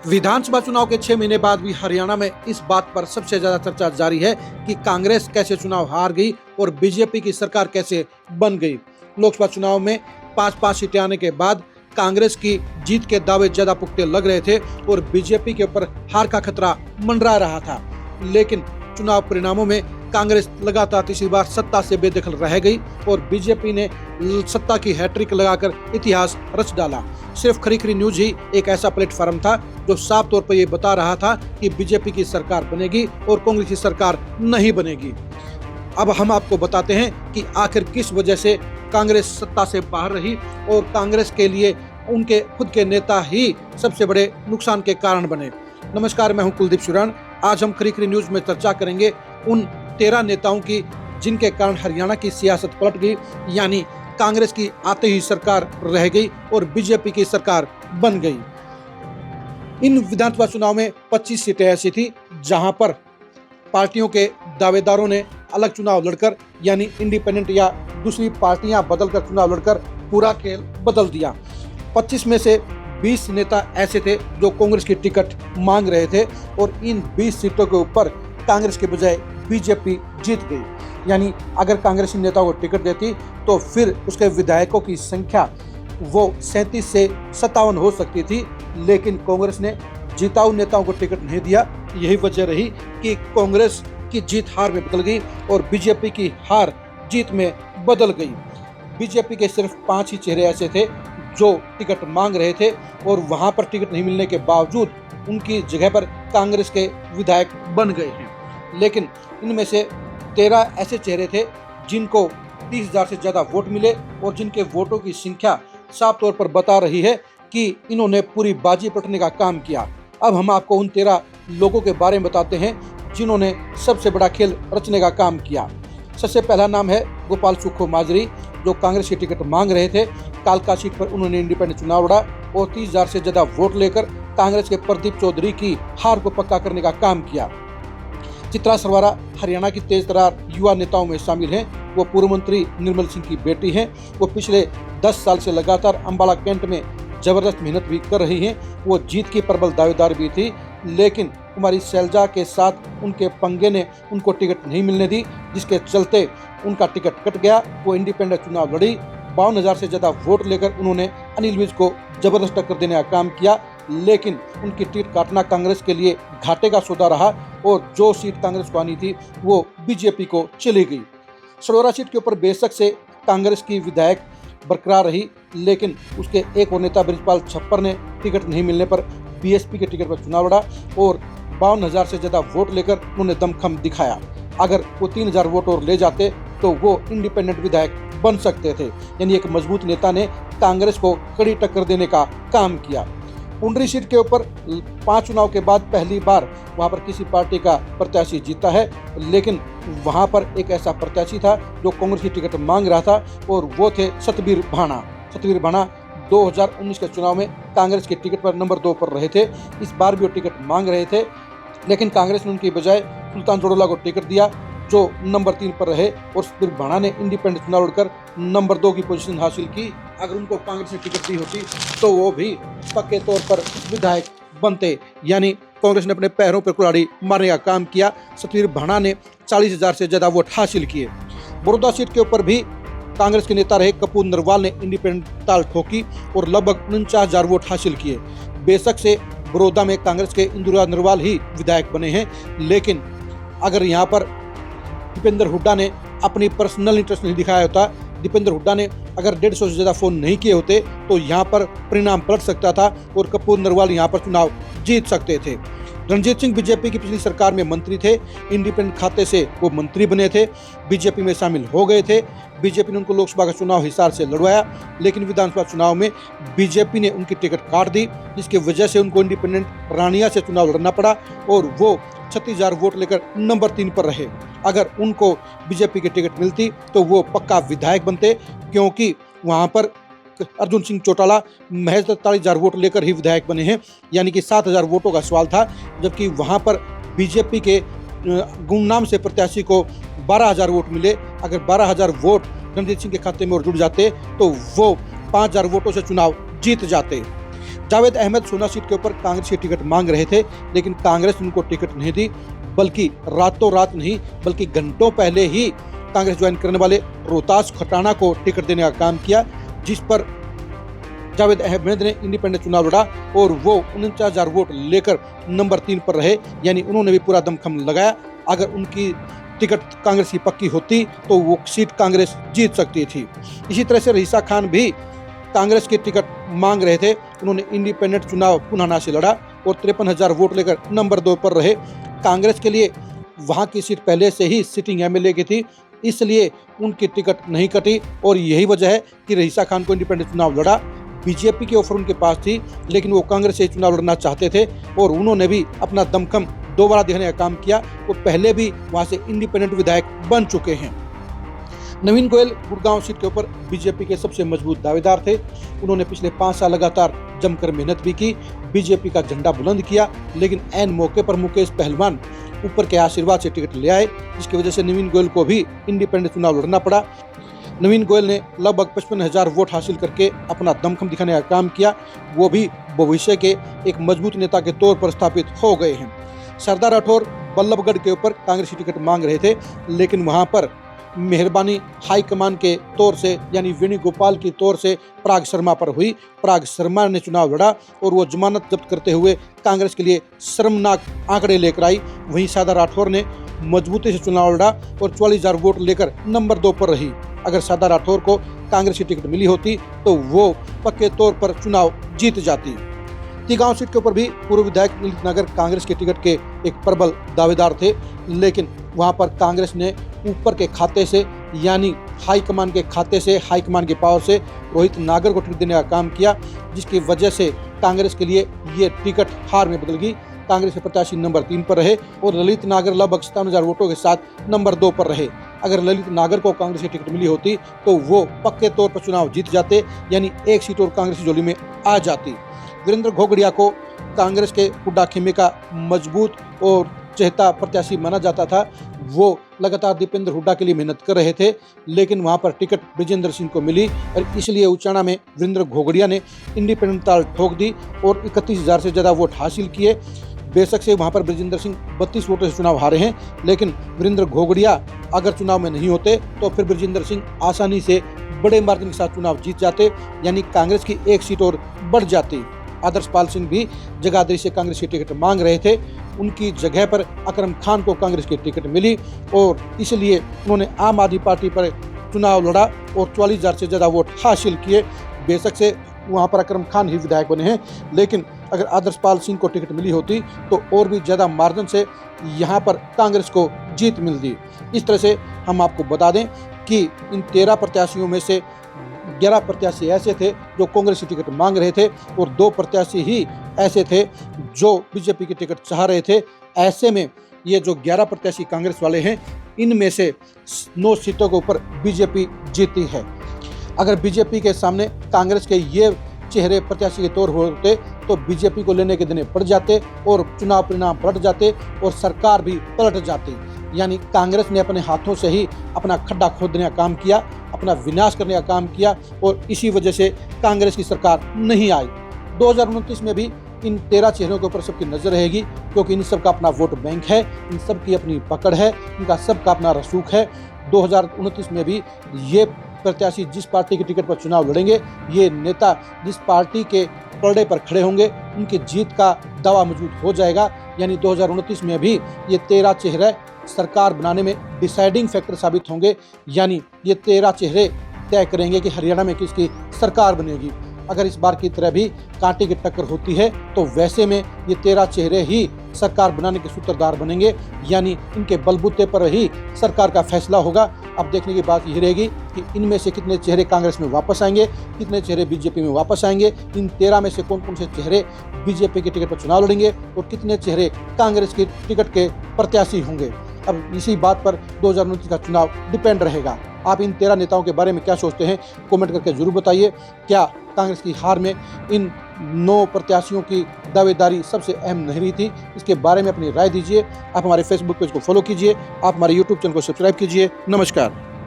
विधानसभा चुनाव के 6 महीने बाद भी हरियाणा में इस बात पर सबसे ज्यादा चर्चा जारी है कि कांग्रेस कैसे चुनाव हार गई और बीजेपी की सरकार कैसे बन गई। लोकसभा चुनाव में 5-5 सीटें आने के बाद कांग्रेस की जीत के दावे ज्यादा पुख्ते लग रहे थे और बीजेपी के ऊपर हार का खतरा मंडरा रहा था। लेकिन चुनाव परिणामों में कांग्रेस लगातार तीसरी बार सत्ता से बेदखल रह गई और बीजेपी ने सत्ता की हैट्रिक लगाकर इतिहास रच डाला। सिर्फ खरी न्यूज ही एक ऐसा प्लेटफॉर्म था जो साफ तौर पर यह बता रहा था कि बीजेपी की सरकार बनेगी और कांग्रेस की सरकार नहीं बनेगी। अब हम आपको बताते हैं कि आखिर किस वजह से कांग्रेस सत्ता से बाहर रही और कांग्रेस के लिए उनके खुद के नेता ही सबसे बड़े नुकसान के कारण बने। नमस्कार, मैं हूं कुलदीप सुरान। आज हम खरी न्यूज में चर्चा करेंगे उन 13 नेताओं की जिनके कारण हरियाणा की सियासत पलट गई, यानी कांग्रेस की आते ही सरकार रह गई और बीजेपी की सरकार बन गई। इन विधानसभा चुनाव में 25 सीटें ऐसी थी जहां पर पार्टियों के दावेदारों ने अलग चुनाव लड़कर, यानी इंडिपेंडेंट या दूसरी पार्टियां बदलकर चुनाव लड़कर पूरा खेल बदल दिया। 25 में से 20 नेता ऐसे थे जो कांग्रेस की टिकट मांग रहे थे और इन 20 सीटों के ऊपर कांग्रेस के बजाय बीजेपी जीत गई। यानी अगर कांग्रेस नेताओं को टिकट देती तो फिर उसके विधायकों की संख्या वो 37 से 57 हो सकती थी, लेकिन कांग्रेस ने जीताऊ नेताओं को टिकट नहीं दिया। यही वजह रही कि कांग्रेस की जीत हार में बदल गई और बीजेपी की हार जीत में बदल गई। बीजेपी के सिर्फ 5 ही चेहरे ऐसे थे जो टिकट मांग रहे थे और वहां पर टिकट नहीं मिलने के बावजूद उनकी जगह पर कांग्रेस के विधायक बन गए हैं। लेकिन इनमें से 13 ऐसे चेहरे थे जिनको 30,000 से ज्यादा वोट मिले और जिनके वोटों की संख्या साफ तौर पर बता रही है कि इन्होंने पूरी बाजी पलटने का काम किया। अब हम आपको उन 13 लोगों के बारे में बताते हैं जिन्होंने सबसे बड़ा खेल रचने का काम किया। सबसे पहला नाम है गोपाल सुखो माजरी, जो कांग्रेस की टिकट मांग रहे थे। कालका सीट पर उन्होंने इंडिपेंडेंट चुनाव लड़ा और 30,000 से ज्यादा वोट लेकर कांग्रेस के प्रदीप चौधरी की हार को पक्का करने का काम किया। चित्रा सरवारा हरियाणा की तेज तरार युवा नेताओं में शामिल हैं। वो पूर्व मंत्री निर्मल सिंह की बेटी हैं। वो पिछले 10 साल से लगातार अंबाला कैंट में जबरदस्त मेहनत भी कर रही हैं। वो जीत की प्रबल दावेदार भी थी, लेकिन कुमारी शैलजा के साथ उनके पंगे ने उनको टिकट नहीं मिलने दी, जिसके चलते उनका टिकट कट गया। वो इंडिपेंडेंट चुनाव लड़ी। 52,000 से ज्यादा वोट लेकर उन्होंने अनिल विज को जबरदस्त टक्कर देने का काम किया, लेकिन उनकी टिकट काटना कांग्रेस के लिए घाटे का सौदा रहा और जो सीट कांग्रेस को आनी थी वो बीजेपी को चली गई। सरोरा सीट के ऊपर बेशक से कांग्रेस की विधायक बरकरार रही, लेकिन उसके एक और नेता ब्रिजपाल छप्पर ने टिकट नहीं मिलने पर बीएसपी के टिकट पर चुनाव लड़ा और 52,000 से ज्यादा वोट लेकर उन्होंने दमखम दिखाया। अगर वो 3,000 वोट और ले जाते तो वो इंडिपेंडेंट विधायक बन सकते थे। यानी एक मजबूत नेता ने कांग्रेस को कड़ी टक्कर देने का काम किया। पुंडरी सीट के ऊपर 5 चुनाव के बाद पहली बार वहां पर किसी पार्टी का प्रत्याशी जीता है, लेकिन वहां पर एक ऐसा प्रत्याशी था जो कांग्रेस की टिकट मांग रहा था और वो थे सतबीर भाना। सतबीर भाना 2019 के चुनाव में कांग्रेस की टिकट पर नंबर 2 पर रहे थे। इस बार भी वो टिकट मांग रहे थे, लेकिन कांग्रेस ने उनकी बजाय सुल्तान जोड़ोला को टिकट दिया जो नंबर 3 पर रहे और सतबीर भाना ने इंडिपेंडेंट चुनाव लड़कर नंबर 2 की पोजीशन हासिल की। अगर उनको कांग्रेस ने टिकट दी होती तो वो भी पक्के तौर पर विधायक बनते। यानी कांग्रेस ने अपने पैरों पर कुल्हाड़ी मारने का काम किया। सतबीर भाना ने 40,000 से ज्यादा वोट हासिल किए। बड़ौदा सीट के ऊपर भी कांग्रेस के नेता रहे कपूर नरवाल ने इंडिपेंडेंट ताल ठोकी और लगभग 49,000 वोट हासिल किए। बेशक से बड़ौदा में कांग्रेस के इंदुरा नरवाल ही विधायक बने हैं, लेकिन अगर यहाँ पर दीपेंद्र हुड्डा ने अपनी पर्सनल इंटरेस्ट नहीं दिखाया होता, दीपेंद्र हुड्डा ने अगर 150 से ज्यादा फोन नहीं किए होते तो यहाँ पर परिणाम पलट सकता था और कपूर नरवाल यहाँ पर चुनाव जीत सकते थे। रणजीत सिंह बीजेपी की पिछली सरकार में मंत्री थे। इंडिपेंडेंट खाते से वो मंत्री बने थे, बीजेपी में शामिल हो गए थे। बीजेपी ने उनको लोकसभा का चुनाव हिसार से लड़वाया, लेकिन विधानसभा चुनाव में बीजेपी ने उनकी टिकट काट दी, जिसकी वजह से उनको इंडिपेंडेंट रानिया से चुनाव लड़ना पड़ा और वो 36,000 वोट लेकर नंबर 3 पर रहे। अगर उनको बीजेपी की टिकट मिलती तो वो पक्का विधायक बनते, क्योंकि वहां पर अर्जुन सिंह चौटाला महज 43,000 वोट लेकर ही विधायक बने हैं। यानी कि 7,000 वोटों का सवाल था, जबकि वहां पर बीजेपी के गुमनाम से प्रत्याशी को 12,000 वोट मिले। अगर 12,000 वोट रणजीत सिंह के खाते में और जुड़ जाते तो वो 5,000 वोटों से चुनाव जीत जाते। जावेद अहमद सोना सीट के ऊपर कांग्रेस की टिकट मांग रहे थे, लेकिन कांग्रेस ने उनको टिकट नहीं दी, बल्कि रातों रात नहीं बल्कि घंटों पहले ही कांग्रेस ज्वाइन करने वाले रोहतास खटाना को टिकट देने का काम किया, जिस पर जावेद अहमद ने इंडिपेंडेंट चुनाव लड़ा और वो 49,000 वोट लेकर नंबर 3 पर रहे। यानी उन्होंने भी पूरा दमखम लगाया। अगर उनकी टिकट कांग्रेस की पक्की होती तो वो सीट कांग्रेस जीत सकती थी। इसी तरह से रईसा खान भी कांग्रेस की टिकट मांग रहे थे। उन्होंने इंडिपेंडेंट चुनाव पुनाना से लड़ा और 53,000 वोट लेकर नंबर 2 पर रहे। कांग्रेस के लिए वहां की सीट पहले से ही सिटिंग एमएलए की थी, इसलिए उनकी टिकट नहीं कटी और यही वजह है कि रईसा खान को इंडिपेंडेंट चुनाव लड़ा। बीजेपी की ऑफर उनके पास थी, लेकिन वो कांग्रेस से चुनाव लड़ना चाहते थे और उन्होंने भी अपना दमखम दोबारा दिखाने का काम किया। वो पहले भी वहां से इंडिपेंडेंट विधायक बन चुके हैं। नवीन गोयल गुड़गांव सीट के ऊपर बीजेपी के सबसे मजबूत दावेदार थे। उन्होंने पिछले 5 साल लगातार जमकर मेहनत भी की, बीजेपी का झंडा बुलंद किया, लेकिन ऐन मौके पर मुकेश पहलवान ऊपर के आशीर्वाद से टिकट ले आए, जिसकी वजह से नवीन गोयल को भी इंडिपेंडेंट चुनाव लड़ना पड़ा। नवीन गोयल ने लगभग 55,000 वोट हासिल करके अपना दमखम दिखाने का काम किया। वो भी भविष्य के एक मजबूत नेता के तौर पर स्थापित हो गए हैं। सरदार राठौर बल्लभगढ़ के ऊपर कांग्रेस की टिकट मांग रहे थे, लेकिन वहां पर मेहरबानी हाईकमान के तौर से यानी वेणुगोपाल की तौर से पराग शर्मा पर हुई। पराग शर्मा ने चुनाव लड़ा और वो जमानत जब्त करते हुए कांग्रेस के लिए शर्मनाक आंकड़े लेकर आई। वहीं सरदार राठौर ने मजबूती से चुनाव लड़ा और 44,000 वोट लेकर नंबर 2 पर रही। अगर सरदार राठौर को कांग्रेस की टिकट मिली होती तो वो पक्के तौर पर चुनाव जीत जाती। तिगांव सीट के ऊपर भी पूर्व विधायक ललित नागर कांग्रेस की टिकट के एक प्रबल दावेदार थे, लेकिन वहां पर कांग्रेस ने ऊपर के खाते से यानी हाईकमान के खाते से, हाईकमान के पावर से रोहित नागर को टिकट देने का काम किया, जिसकी वजह से कांग्रेस के लिए ये टिकट हार में बदल गई। कांग्रेस के प्रत्याशी नंबर 3 पर रहे और ललित नागर लगभग 57,000 वोटों के साथ नंबर 2 पर रहे। अगर ललित नागर को कांग्रेस की टिकट मिली होती तो वो पक्के तौर पर चुनाव जीत जाते, यानी एक सीट और कांग्रेस की झोली में आ जाती। वीरेंद्र घोगड़िया को कांग्रेस के हुड्डा खेमे का मजबूत और चहेता प्रत्याशी माना जाता था। वो लगातार दीपेंद्र हुड्डा के लिए मेहनत कर रहे थे, लेकिन वहां पर टिकट ब्रिजेंद्र सिंह को मिली और इसलिए उचाना में वीरेंद्र घोगड़िया ने इंडिपेंडेंट ताल ठोक दी और 31,000 से ज़्यादा वोट हासिल किए। बेशक से वहां पर ब्रिजेंद्र सिंह 32 वोटों से चुनाव हारे हैं, लेकिन वीरेंद्र घोगड़िया अगर चुनाव में नहीं होते तो फिर ब्रिजेंद्र सिंह आसानी से बड़े मार्जिन के साथ चुनाव जीत जाते, यानी कांग्रेस की एक सीट और बढ़ जाती। आदर्श पाल सिंह भी जगाधरी से कांग्रेस की टिकट मांग रहे थे। उनकी जगह पर अकरम खान को कांग्रेस की टिकट मिली और इसलिए उन्होंने आम आदमी पार्टी पर चुनाव लड़ा और 44,000 से ज़्यादा वोट हासिल किए। बेशक से वहाँ पर अकरम खान ही विधायक बने हैं, लेकिन अगर आदर्श पाल सिंह को टिकट मिली होती तो और भी ज़्यादा मार्जिन से यहाँ पर कांग्रेस को जीत मिलती। इस तरह से हम आपको बता दें कि इन 13 प्रत्याशियों में से 11 प्रत्याशी ऐसे थे जो कांग्रेस की टिकट मांग रहे थे और 2 प्रत्याशी ही ऐसे थे जो बीजेपी की टिकट चाह रहे थे। ऐसे में ये जो 11 प्रत्याशी कांग्रेस वाले हैं, इनमें से 9 सीटों के ऊपर बीजेपी जीती है। अगर बीजेपी के सामने कांग्रेस के ये चेहरे प्रत्याशी के तौर होते तो बीजेपी को लेने के दिन पड़ जाते और चुनाव परिणाम पलट जाते और सरकार भी पलट जाती। यानी कांग्रेस ने अपने हाथों से ही अपना खड्डा खोदने का काम किया, अपना विनाश करने का काम किया और इसी वजह से कांग्रेस की सरकार नहीं आई। 2029 में भी इन 13 चेहरों के ऊपर सबकी नजर रहेगी, क्योंकि इन सब का अपना वोट बैंक है, इन सब की अपनी पकड़ है, इनका सबका अपना रसूख है। 2029 में भी ये प्रत्याशी जिस पार्टी की टिकट पर चुनाव लड़ेंगे, ये नेता जिस पार्टी के पलड़े पर खड़े होंगे, उनकी जीत का दावा मजबूत हो जाएगा। यानी 2029 में भी ये 13 चेहरे सरकार बनाने में डिसाइडिंग फैक्टर साबित होंगे। यानी ये 13 चेहरे तय करेंगे कि हरियाणा में किसकी सरकार बनेगी। अगर इस बार की तरह भी कांटे की टक्कर होती है तो वैसे में ये 13 चेहरे ही सरकार बनाने के सूत्रधार बनेंगे, यानी इनके बलबूते पर ही सरकार का फैसला होगा। अब देखने की बात यही रहेगी कि इनमें से कितने चेहरे कांग्रेस में वापस आएंगे, कितने चेहरे बीजेपी में वापस आएंगे, इन 13 में से कौन कौन से चेहरे बीजेपी की टिकट पर चुनाव लड़ेंगे और कितने चेहरे कांग्रेस की टिकट के प्रत्याशी होंगे। अब इसी बात पर 2029 का चुनाव डिपेंड रहेगा। आप इन 13 नेताओं के बारे में क्या सोचते हैं, कमेंट करके जरूर बताइए। क्या कांग्रेस की हार में इन 9 प्रत्याशियों की दावेदारी सबसे अहम नहीं रही थी? इसके बारे में अपनी राय दीजिए। आप हमारे फेसबुक पेज को फॉलो कीजिए, आप हमारे यूट्यूब चैनल को सब्सक्राइब कीजिए। नमस्कार।